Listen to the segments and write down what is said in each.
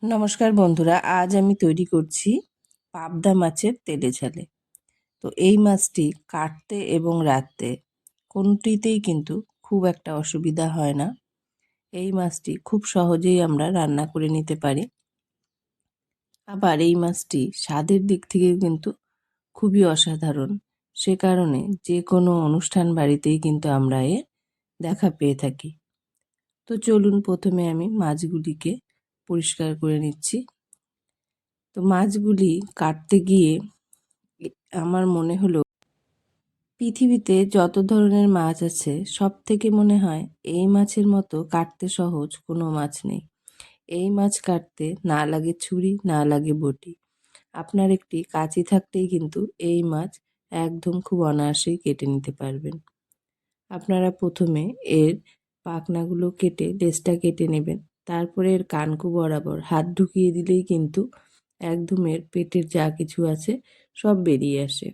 নমস্কার বন্ধুরা, আজ আমি তৈরি করছি পাবদা মাছের তেলে ঝালে। তো এই মাছটি কাটতে এবং রাঁধতে কোনোটিতেই কিন্তু খুব একটা অসুবিধা হয় না। এই মাছটি খুব সহজেই আমরা রান্না করে নিতে পারি। আবার এই মাছটি স্বাদের দিক থেকেও কিন্তু খুবই অসাধারণ। সে কারণে যে কোনো অনুষ্ঠান বাড়িতেই কিন্তু আমরা এর দেখা পেয়ে থাকি। তো চলুন প্রথমে আমি মাছগুলিকে পরিষ্কার করে নিচ্ছি। তো মাছগুলি কাটতে গিয়ে আমার মনে হলো পৃথিবীতে যত ধরনের মাছ আছে সব থেকে মনে হয় এই মাছের মতো কাটতে সহজ কোনো মাছ নেই। এই মাছ কাটতে না লাগে ছুরি, না লাগে বটি। আপনার একটি কাঁচি থাকতেই কিন্তু এই মাছ একদম খুব অনায়াসেই কেটে নিতে পারবেন। আপনারা প্রথমে এর পাখনাগুলো কেটে লেজটা কেটে নেবেন। তারপরে এর কানকো বরাবর হাত ঢুকিয়ে দিলেই কিন্তু একদম এর পেটের যা কিছু আছে সব বেরিয়ে আসে।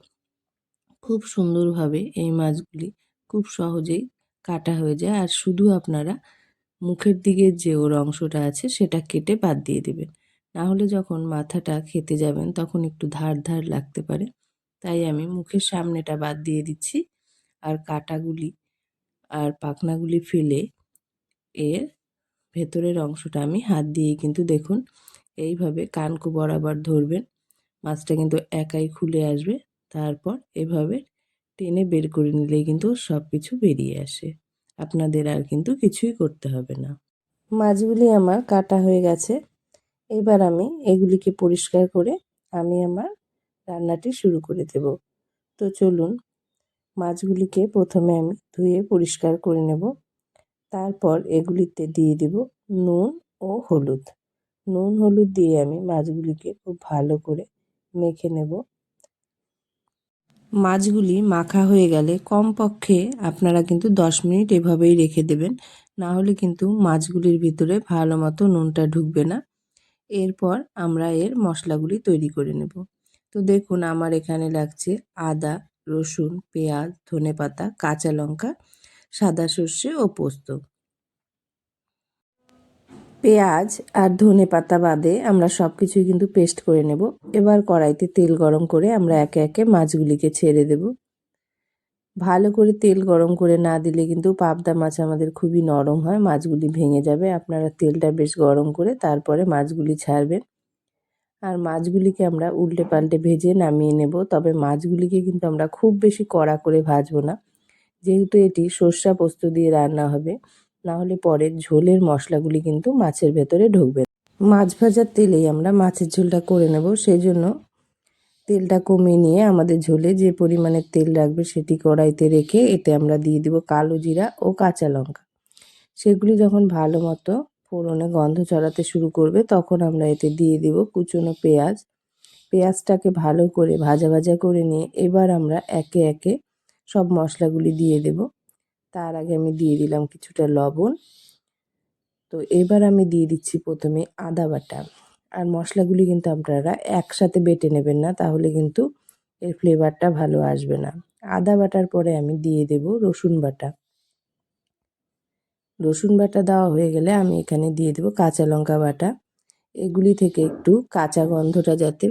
খুব সুন্দরভাবে এই মাছগুলি খুব সহজেই কাটা হয়ে যায়। আর শুধু আপনারা মুখের দিকের যে ওর অংশটা আছে সেটা কেটে বাদ দিয়ে দেবেন। না হলে যখন মাথাটা খেতে যাবেন তখন একটু ধার ধার লাগতে পারে। তাই আমি মুখের সামনেটা বাদ দিয়ে দিচ্ছি। আর কাঁটাগুলি আর পাখনাগুলি ফেলে এর ভেতরের অংশটা আমি হাত দিয়েই কিন্তু দেখুন এইভাবে কানকো বরাবর ধরবেন। মাছটা কিন্তু একাই খুলে আসবে। তারপর এভাবে টেনে বের করে নিলেই কিন্তু সব কিছু বেরিয়ে আসে। আপনাদের আর কিন্তু কিছুই করতে হবে না। মাছগুলি আমার কাটা হয়ে গেছে। এবার আমি এগুলিকে পরিষ্কার করে আমি আমার রান্নাটি শুরু করে দেব। তো চলুন মাছগুলিকে প্রথমে আমি ধুয়ে পরিষ্কার করে নেব। তারপর এগুলিতে দিয়ে দেব নুন ও হলুদ। নুন হলুদ দিয়ে আমি মাছগুলিকে খুব ভালো করে মেখে নেব। মাছগুলি মাখা হয়ে গেলে কমপক্ষে আপনারা কিন্তু 10 মিনিট এভাবেই রেখে দেবেন। না হলে কিন্তু মাছগুলির ভিতরে ভালো মতো নুনটা ঢুকবে না। এরপর আমরা এর মশলাগুলি তৈরি করে নেব। তো দেখুন আমার এখানে লাগছে আদা, রসুন, পেঁয়াজ, ধনেপাতা, কাঁচা লঙ্কা, সাদা সর্ষে ও পোস্ত। পেঁয়াজ আর ধনেপাতা বাদে আমরা সব কিছুই কিন্তু পেস্ট করে নেব। এবার কড়াইতে তেল গরম করে আমরা একে একে মাছগুলিকে ছেড়ে দেব। ভালো করে তেল গরম করে না দিলে কিন্তু পাবদা মাছ আমাদের খুবই নরম হয়, মাছগুলি ভেঙে যাবে। আপনারা তেলটা বেশ গরম করে তারপরে মাছগুলি ছাড়বেন। আর মাছগুলিকে আমরা উল্টে পাল্টে ভেজে নামিয়ে নেব। তবে মাছগুলিকে কিন্তু আমরা খুব বেশি কড়া করে ভাজবো না, যেহেতু এটি সর্ষে পোস্ত দিয়ে রান্না হবে। না হলে পরে ঝোলের মশলাগুলি কিন্তু মাছের ভেতরে ঢুকবে। মাছ ভাজার তেলেই আমরা মাছের ঝোলটা করে নেব। সেই জন্য তেলটা কমিয়ে নিয়ে আমাদের ঝোলে যে পরিমাণে তেল রাখবে সেটি কড়াইতে রেখে এতে আমরা দিয়ে দিব কালো জিরা ও কাঁচা লঙ্কা। সেগুলি যখন ভালো মতো ফোড়নে গন্ধ ছড়াতে শুরু করবে তখন আমরা এতে দিয়ে দিব কুচনো পেঁয়াজ। পেঁয়াজটাকে ভালো করে ভাজা ভাজা করে নিয়ে এবার আমরা একে একে সব মশলাগুলি দিয়ে দেব। তার আগে আমি দিয়ে দিলাম কিছুটা লবণ। তো এবার আমি দিয়ে দিচ্ছি প্রথমে আদা বাটা। আর মশলাগুলি কিন্তু আপনারা একসাথে বেটে নেবেন না, তাহলে কিন্তু এর ফ্লেভারটা ভালো আসবে না। আদা বাটার পরে আমি দিয়ে দেব রসুন বাটা। রসুন বাটা দেওয়া হয়ে গেলে আমি এখানে দিয়ে দেব কাঁচা লঙ্কা বাটা। এগুলি থেকে একটু কাঁচা গন্ধটা যাতে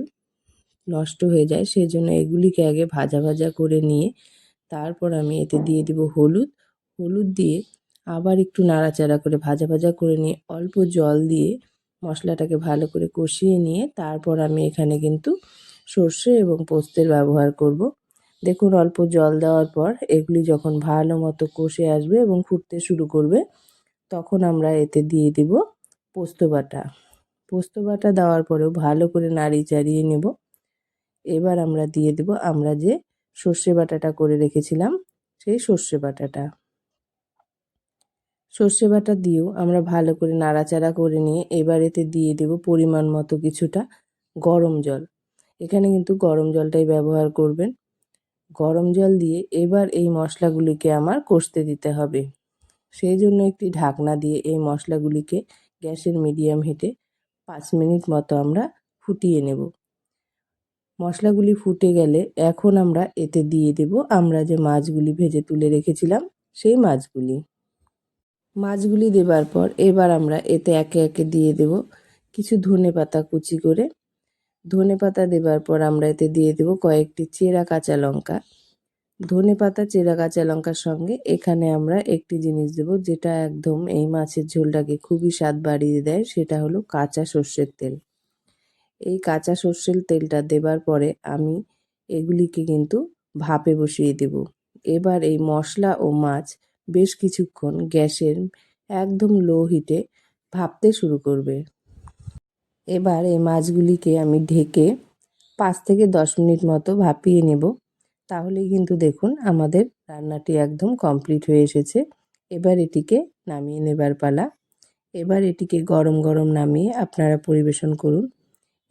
নষ্ট হয়ে যায় সেই জন্য এগুলিকে আগে ভাজা ভাজা করে নিয়ে তারপর আমি এতে দিয়ে দেব হলুদ। হলুদ দিয়ে আবার একটু নাড়াচাড়া করে ভাজা ভাজা করে নিয়ে অল্প জল দিয়ে মশলাটাকে ভালো করে কষিয়ে নিয়ে তারপর আমি এখানে কিন্তু সর্ষে এবং পোস্তের ব্যবহার করব। দেখুন অল্প জল দেওয়ার পর এগুলি যখন ভালো মতো কষে আসবে এবং ফুটতে শুরু করবে তখন আমরা এতে দিয়ে দেব পোস্ত বাটা। পোস্ত বাটা দেওয়ার পরেও ভালো করে নাড়িয়ে চাড়িয়ে নেব। এবার আমরা দিয়ে দেব আমরা যে সর্ষে বাটাটা করে রেখেছিলাম সেই সর্ষে বাটাটা। সর্ষে বাটা দিয়েও আমরা ভালো করে নাড়াচাড়া করে নিয়ে এবার এতে দিয়ে দেব পরিমাণ মতো কিছুটা গরম জল। এখানে কিন্তু গরম জলটাই ব্যবহার করবেন। গরম জল দিয়ে এবার এই মশলাগুলিকে আমার কষতে দিতে হবে। সেই জন্য একটি ঢাকনা দিয়ে এই মশলাগুলিকে গ্যাসের মিডিয়াম হিটে 5 মিনিট মতো আমরা ফুটিয়ে নেব। মশলাগুলি ফুটে গেলে এখন আমরা এতে দিয়ে দেব আমরা যে মাছগুলি ভেজে তুলে রেখেছিলাম সেই মাছগুলি। মাছগুলি দেবার পর এবার আমরা এতে একে একে দিয়ে দেব কিছু ধনেপাতা কুচি করে। ধনেপাতা দেবার পর আমরা এতে দিয়ে দেব কয়েকটি চেরা কাঁচা লঙ্কা। ধনেপাতা চেরা কাঁচা লঙ্কার সঙ্গে এখানে আমরা একটি জিনিস দেব, যেটা একদম এই মাছের ঝোলটাকে খুবই স্বাদ বাড়িয়ে দেয়, সেটা হলো কাঁচা সর্ষের তেল। এই কাঁচা সর্ষের তেলটা দেবার পরে আমি এগুলিকে কিন্তু ভাপে বসিয়ে দেব। এবার এই মশলা ও মাছ বেশ কিছুক্ষণ গ্যাসের একদম লো হিটে ভাপতে শুরু করবে। এবার এই মাছগুলিকে আমি ঢেকে 5 থেকে 10 মিনিট মতো ভাপিয়ে নেব। তাহলেই কিন্তু দেখুন আমাদের রান্নাটি একদম কমপ্লিট হয়ে এসেছে। এবার এটিকে নামিয়ে নেবার পালা। এবার এটিকে গরম গরম নামিয়ে আপনারা পরিবেশন করুন।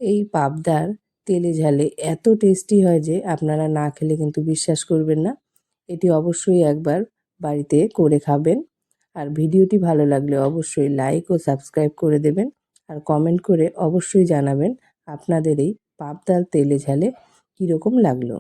এই পাবদার তেলে ঝালে এত টেস্টি হয় যে আপনারা না খেলে কিন্তু বিশ্বাস করবেন না। এটি অবশ্যই একবার বাড়িতে করে খাবেন। আর ভিডিওটি ভালো লাগলে অবশ্যই লাইক ও সাবস্ক্রাইব করে দেবেন। আর কমেন্ট করে অবশ্যই জানাবেন আপনাদের এই পাবদার তেলে ঝালে কীরকম লাগলো।